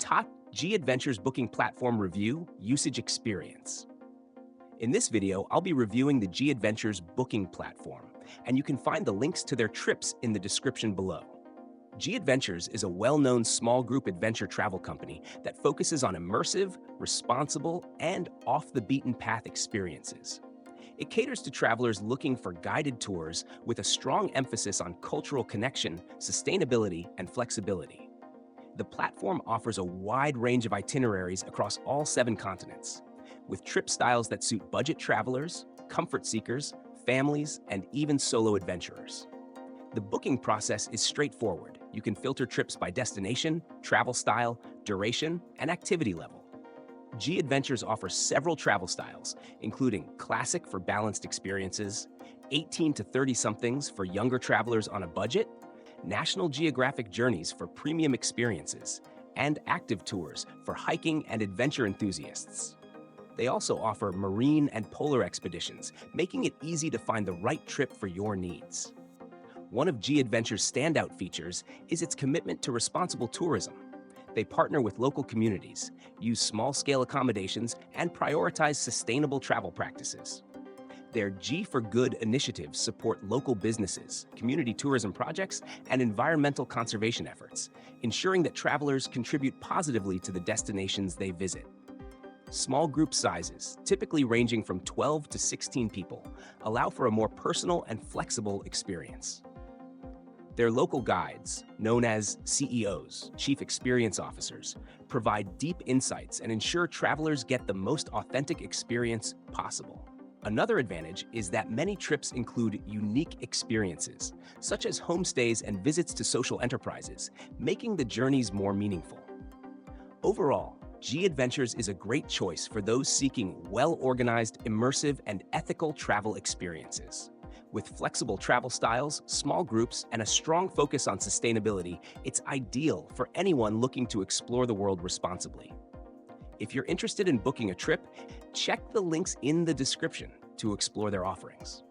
Top G Adventures Booking Platform Review Usage Experience. In this video, I'll be reviewing the G Adventures booking platform, and you can find the links to their trips in the description below. G Adventures is a well-known small group adventure travel company that focuses on immersive, responsible, and off-the-beaten-path experiences. It caters to travelers looking for guided tours with a strong emphasis on cultural connection, sustainability, and flexibility. The platform offers a wide range of itineraries across all 7 continents, with trip styles that suit budget travelers, comfort seekers, families, and even solo adventurers. The booking process is straightforward. You can filter trips by destination, travel style, duration, and activity level. G Adventures offers several travel styles, including classic for balanced experiences, 18 to 30-somethings for younger travelers on a budget, National Geographic journeys for premium experiences, and active tours for hiking and adventure enthusiasts. They also offer marine and polar expeditions, making it easy to find the right trip for your needs. One of G Adventures' standout features is its commitment to responsible tourism. They partner with local communities, use small-scale accommodations, and prioritize sustainable travel practices. Their G for Good initiatives support local businesses, community tourism projects, and environmental conservation efforts, ensuring that travelers contribute positively to the destinations they visit. Small group sizes, typically ranging from 12 to 16 people, allow for a more personal and flexible experience. Their local guides, known as CEOs, Chief Experience Officers, provide deep insights and ensure travelers get the most authentic experience possible. Another advantage is that many trips include unique experiences, such as homestays and visits to social enterprises, making the journeys more meaningful. Overall, G Adventures is a great choice for those seeking well-organized, immersive, and ethical travel experiences. With flexible travel styles, small groups, and a strong focus on sustainability, it's ideal for anyone looking to explore the world responsibly. If you're interested in booking a trip, check the links in the description to explore their offerings.